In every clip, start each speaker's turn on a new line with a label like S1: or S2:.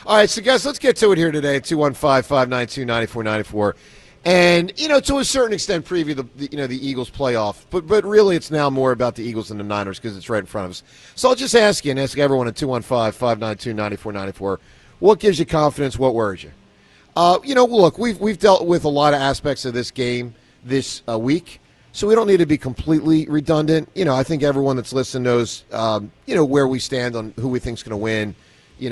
S1: All right, so guys, let's get to it here today at 215-592-9494. And, to a certain extent, preview the Eagles playoff. But really, it's now more about the Eagles than the Niners because it's right in front of us. So I'll just ask you and ask everyone at 215-592-9494, what gives you confidence? What worries you? Look, we've dealt with a lot of aspects of this game this week, so we don't need to be completely redundant. I think everyone that's listening knows, where we stand on who we think's going to win.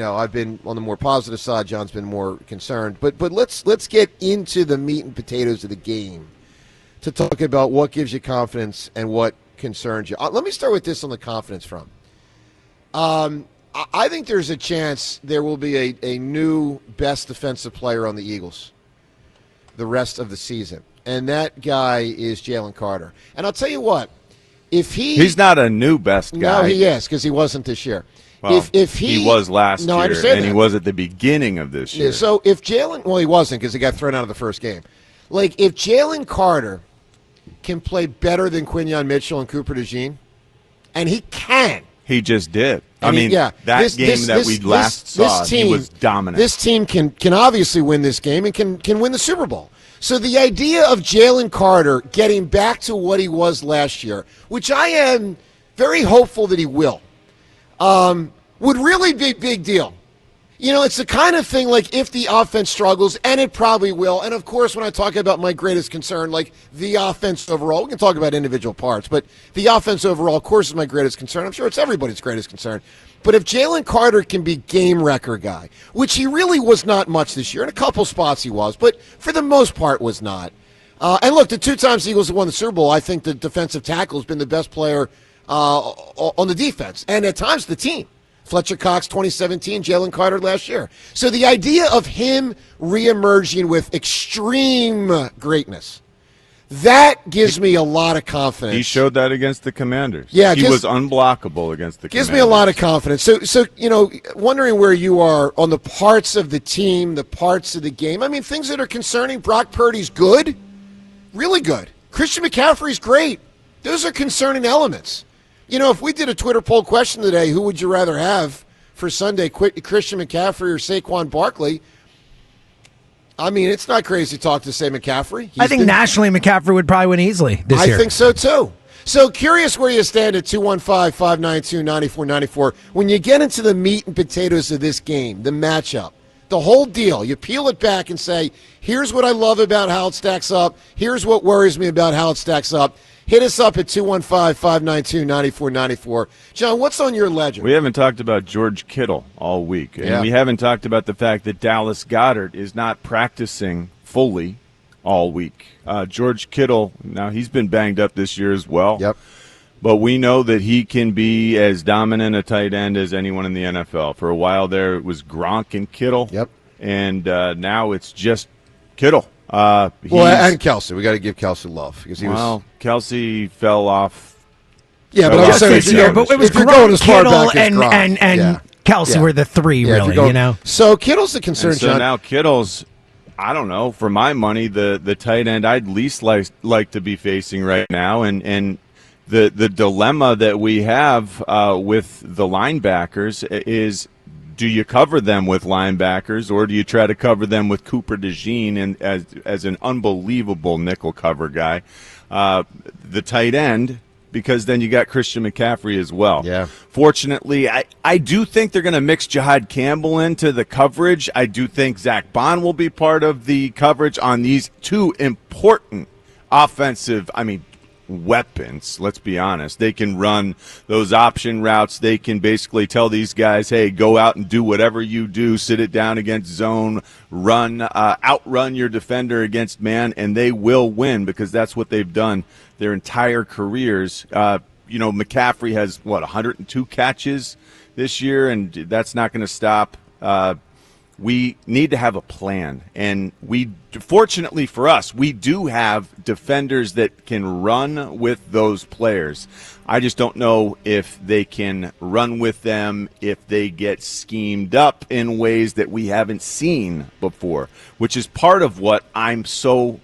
S1: I've been on the more positive side. John's been more concerned. But let's get into the meat and potatoes of the game to talk about what gives you confidence and what concerns you. Let me start with this on the confidence front. I think there's a chance there will be a new best defensive player on the Eagles the rest of the season, and that guy is Jalen Carter. And I'll tell you what, he's not a new best guy.
S2: No, he is, because he wasn't this year.
S1: Well, if he
S2: was last year,
S1: I understand
S2: and
S1: that.
S2: he was at the beginning of this year.
S1: Yeah, so if Jalen, well, he wasn't because he got thrown out of the first game. Like, if Jalen Carter can play better than Quinyon Mitchell and Cooper DeJean, and he can.
S2: He just did.
S1: That game
S2: we last saw, he was dominant.
S1: This team can obviously win this game and can win the Super Bowl. So the idea of Jalen Carter getting back to what he was last year, which I am very hopeful that he will, would really be a big deal. It's the kind of thing, like, if the offense struggles, and it probably will, and of course when I talk about my greatest concern, like the offense overall, we can talk about individual parts, but the offense overall, of course, is my greatest concern. I'm sure it's everybody's greatest concern. But if Jalen Carter can be game wrecker guy, which he really was not much this year, in a couple spots he was, but for the most part was not. And look, the two times the Eagles have won the Super Bowl, I think the defensive tackle has been the best player on the defense, and at times the team. Fletcher Cox 2017, Jalen Carter last year. So the idea of him reemerging with extreme greatness, that gives me a lot of confidence.
S2: He showed that against the Commanders.
S1: Yeah,
S2: he was unblockable against the Commanders.
S1: Gives me a lot of confidence. So wondering where you are on the parts of the team, the parts of the game. I mean, things that are concerning. Brock Purdy's good, really good. Christian McCaffrey's great. Those are concerning elements. If we did a Twitter poll question today, who would you rather have for Sunday, Christian McCaffrey or Saquon Barkley? I mean, it's not crazy talk to say McCaffrey.
S3: I think nationally McCaffrey would probably win easily this year.
S1: I think so, too. So curious where you stand at 215-592-9494. When you get into the meat and potatoes of this game, the matchup, the whole deal, you peel it back and say, here's what I love about how it stacks up. Here's what worries me about how it stacks up. Hit us up at 215-592-9494. John, what's on your ledger?
S2: We haven't talked about George Kittle all week. And we haven't talked about the fact that Dallas Goedert is not practicing fully all week. George Kittle, now he's been banged up this year as well.
S1: Yep.
S2: But we know that he can be as dominant a tight end as anyone in the NFL. For a while there, it was Gronk and Kittle.
S1: Yep.
S2: And now it's just Kittle.
S1: And Kelsey. We got to give Kelsey love because
S2: Kelsey fell off.
S1: Yeah, but I'm saying
S3: but it was Gronk, Kittle, and Kelsey were the three, really.
S1: So Kittle's the concern,
S2: so
S1: John.
S2: Now Kittle's, I don't know, for my money, the tight end I'd least like to be facing right now, and the dilemma that we have with the linebackers is, do you cover them with linebackers, or do you try to cover them with Cooper DeJean and as an unbelievable nickel cover guy? The tight end, because then you got Christian McCaffrey as well.
S1: Yeah.
S2: Fortunately, I do think they're going to mix Jahad Campbell into the coverage. I do think Zach Bond will be part of the coverage on these two important offensive, weapons, let's be honest. They can run those option routes. They can basically tell these guys, hey, go out and do whatever you do, sit it down against zone, outrun your defender against man, and they will win because that's what they've done their entire careers. McCaffrey has, 102 catches this year, and that's not going to stop. We need to have a plan, and fortunately for us, we do have defenders that can run with those players. I just don't know if they can run with them if they get schemed up in ways that we haven't seen before, which is part of what I'm so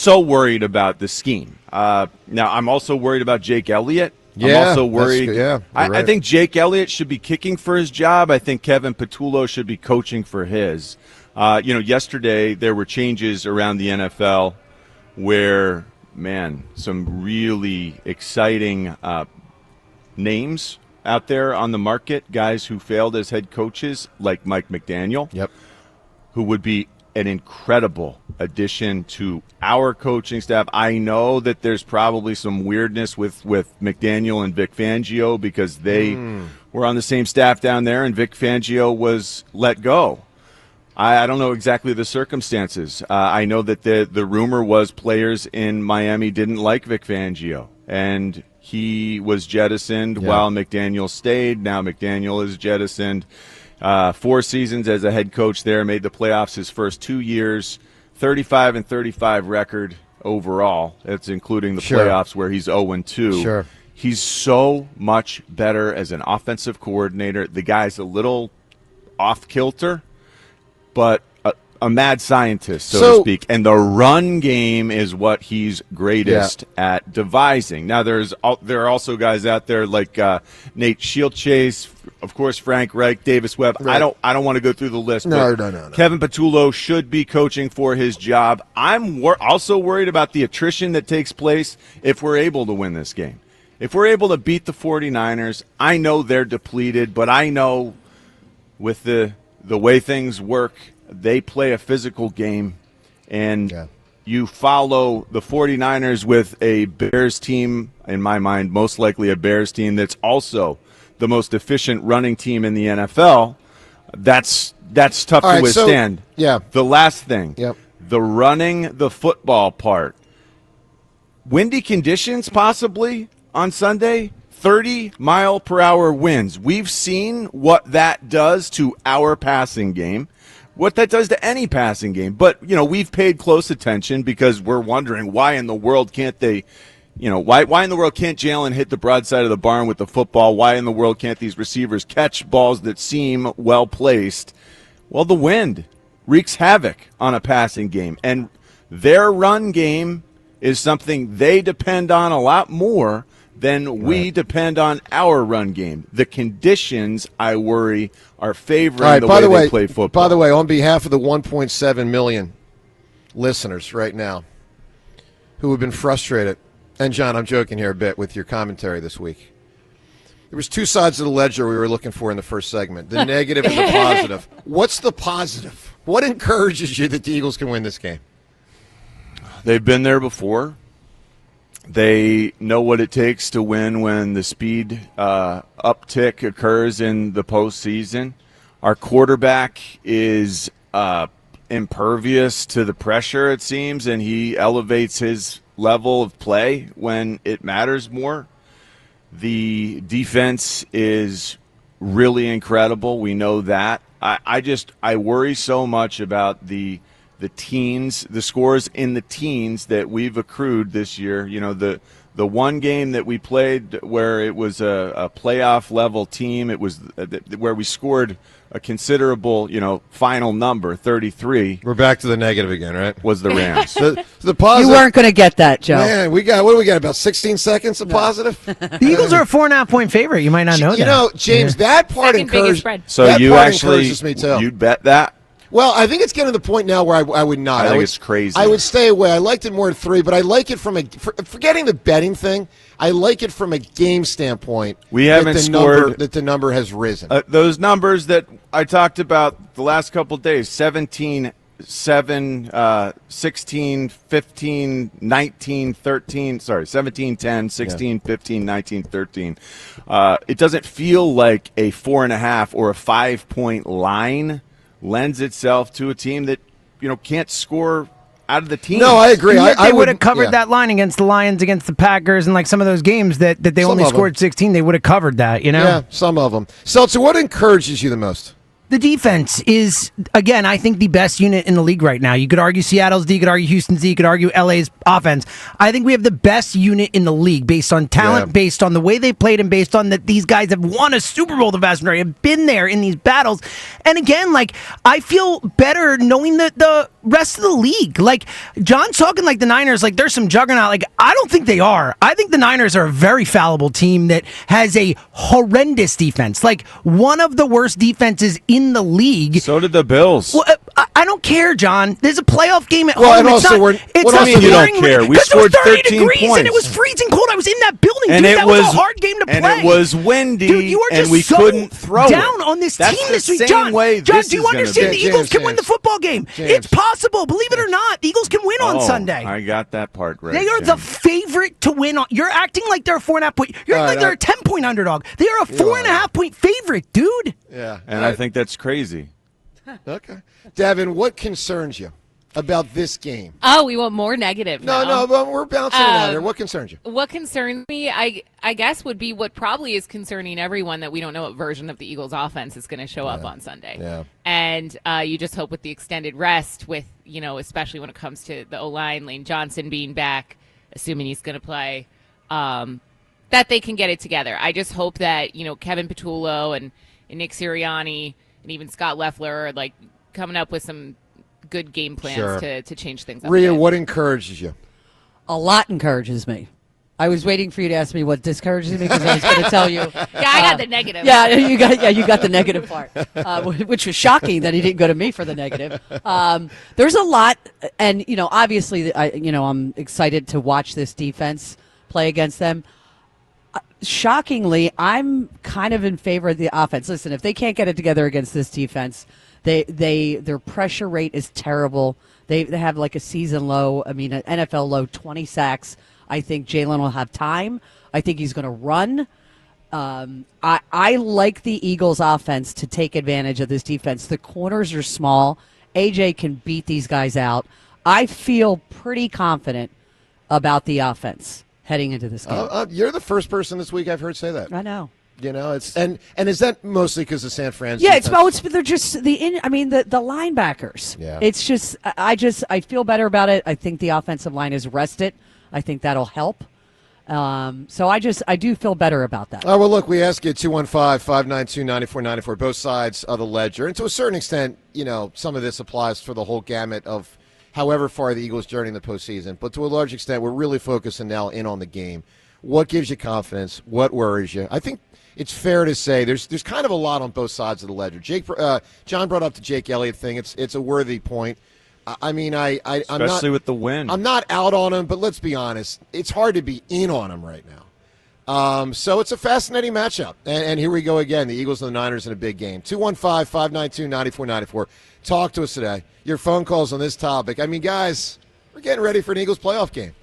S2: worried about the scheme. Now, I'm also worried about Jake Elliott. I'm also worried. I
S1: right.
S2: think Jake Elliott should be kicking for his job. I think Kevin Patullo should be coaching for his. Yesterday there were changes around the NFL where, man, some really exciting names out there on the market, guys who failed as head coaches like Mike McDaniel, who would be an incredible addition to our coaching staff. I know that there's probably some weirdness with McDaniel and Vic Fangio because they were on the same staff down there and Vic Fangio was let go. I don't know exactly the circumstances. I know that the rumor was players in Miami didn't like Vic Fangio, and he was jettisoned while McDaniel stayed. Now McDaniel is jettisoned. 4 seasons as a head coach there, made the playoffs his first 2 years, 35-35 record overall. That's including the playoffs where he's 0-2.
S1: Sure.
S2: He's so much better as an offensive coordinator. The guy's a little off-kilter, but a mad scientist, so to speak. And the run game is what he's greatest at devising. Now, there are also guys out there like Nate Shieldchase, of course, Frank Reich, Davis Webb. Right. I don't want to go through the list.
S1: No.
S2: Kevin Patullo should be coaching for his job. I'm also worried about the attrition that takes place if we're able to win this game. If we're able to beat the 49ers, I know they're depleted, but I know with the way things work, they play a physical game, and you follow the 49ers with a Bears team, in my mind, most likely a Bears team that's also the most efficient running team in the NFL. That's tough to withstand. The last thing, the running the football part. Windy conditions possibly on Sunday, 30-mile-per-hour winds. We've seen what that does to our passing game, what that does to any passing game. But, we've paid close attention because we're wondering why in the world can't they, why in the world can't Jalen hit the broadside of the barn with the football? Why in the world can't these receivers catch balls that seem well placed? Well, the wind wreaks havoc on a passing game, and their run game is something they depend on a lot more than we depend on our run game. The conditions, I worry, are favoring the way they play football.
S1: By the way, on behalf of the 1.7 million listeners right now who have been frustrated, and John, I'm joking here a bit with your commentary this week. There was 2 sides of the ledger we were looking for in the first segment, the negative and the positive. What's the positive? What encourages you that the Eagles can win this game?
S2: They've been there before. They know what it takes to win when the speed uptick occurs in the postseason. Our quarterback is impervious to the pressure, it seems, and he elevates his level of play when it matters more. The defense is really incredible. We know that. I worry so much about the teens, the scores in the teens that we've accrued this year. The one game that we played where it was a playoff level team, it was where we scored a considerable, final number, 33.
S1: We're back to the negative again, right?
S2: Was the Rams.
S1: the positive.
S4: You weren't going to get that, Joe.
S1: Man, what do we got, about 16 seconds of positive?
S3: The Eagles are a 4.5-point favorite. You might not know that.
S1: James, that part encourages me too.
S2: You'd bet that?
S1: Well, I think it's getting to the point now where I would not.
S2: I think it's crazy.
S1: I would stay away. I liked it more at 3, but I like it from forgetting the betting thing. I like it from a game standpoint.
S2: We haven't scored
S1: that the number has risen.
S2: Those numbers that I talked about the last couple of days, 17, 7, 16, 15, 19, 13, 17, 10, 16, 15, 19, 13. It doesn't feel like a 4.5 or a 5-point line lends itself to a team that can't score out of the team.
S1: No, I agree.
S3: I would have covered that line against the Lions, against the Packers, and like some of those games that they only scored 16. They would have covered that.
S1: Yeah, some of them. Seltzer, what encourages you the most?
S3: The defense is, again, I think the best unit in the league right now. You could argue Seattle's D, you could argue Houston's D, you could argue LA's offense. I think we have the best unit in the league based on talent, based on the way they played, and based on that these guys have won a Super Bowl the vast majority, have been there in these battles. And again, I feel better knowing that rest of the league. Like, John's talking like the Niners, like there's some juggernaut. Like, I don't think they are. I think the Niners are a very fallible team that has a horrendous defense. Like, one of the worst defenses in the league.
S2: So did the Bills.
S3: Well, I don't care, John. There's a playoff game at
S1: Well,
S3: home.
S1: and also
S3: what
S1: do you mean
S2: you don't care? We scored 13
S3: degrees
S2: points.
S3: and it was freezing cold. I was in that building,
S2: And
S3: dude.
S2: it
S3: That was a hard game to play.
S2: And it was windy,
S3: dude, you are just
S2: and we
S3: so
S2: couldn't throw
S3: down
S2: it.
S3: on this
S2: That's
S3: team
S2: the
S3: this week.
S2: same
S3: John,
S2: way
S3: John,
S2: this
S3: do you
S2: is gonna
S3: understand
S2: be.
S3: the Eagles can win the football game? It's possible. Believe it or not, the Eagles can win on Sunday.
S2: I got that part right.
S3: They are the favorite to win. You're acting like they're a 4.5 point. You're acting like they're a 10-point underdog. They are a 4.5 point favorite, dude.
S1: Yeah.
S2: And I think that's crazy.
S1: Okay. Devin, what concerns you about this game?
S4: Oh, we want more negative now.
S1: No, but we're bouncing it out here. What concerns you?
S4: What concerns me, I guess, would be what probably is concerning everyone, that we don't know what version of the Eagles' offense is going to show up on Sunday.
S1: Yeah.
S4: And you just hope with the extended rest, with, especially when it comes to the O-line, Lane Johnson being back, assuming he's going to play, that they can get it together. I just hope that, Kevin Patullo and Nick Sirianni and even Scott Loeffler are, like, coming up with some good game plans to change things up.
S1: Rhea, what encourages you?
S5: A lot encourages me. I was waiting for you to ask me what discourages me, because I was going to tell you.
S4: Yeah, I got the negative.
S5: Yeah, you got the negative part, which was shocking that he didn't go to me for the negative. There's a lot, and obviously, I'm excited to watch this defense play against them. Shockingly, I'm kind of in favor of the offense. Listen, if they can't get it together against this defense, their pressure rate is terrible. They have like a season low. I mean, an NFL low, 20 sacks. I think Jalen will have time. I think he's going to run. I like the Eagles' offense to take advantage of this defense. The corners are small. AJ can beat these guys out. I feel pretty confident about the offense heading into this game.
S1: You're the first person this week I've heard say that.
S5: I know.
S1: It's and is that mostly because of San Francisco?
S5: Yeah, they're just the linebackers.
S1: Yeah.
S5: It's just I feel better about it. I think the offensive line is rested. I think that'll help. So I do feel better about that.
S1: Well, look, we ask you 215-592-9494, both sides of the ledger, and to a certain extent, some of this applies for the whole gamut of however far the Eagles journey in the postseason. But to a large extent, we're really focusing now in on the game. What gives you confidence? What worries you? I think it's fair to say there's kind of a lot on both sides of the ledger. John brought up the Jake Elliott thing. It's a worthy point. I mean, I'm
S2: especially
S1: not,
S2: with the win.
S1: I'm not out on him, but let's be honest. It's hard to be in on him right now. So it's a fascinating matchup. And here we go again, the Eagles and the Niners in a big game. 215-592-9494. Talk to us today. Your phone calls on this topic. I mean, guys, we're getting ready for an Eagles playoff game.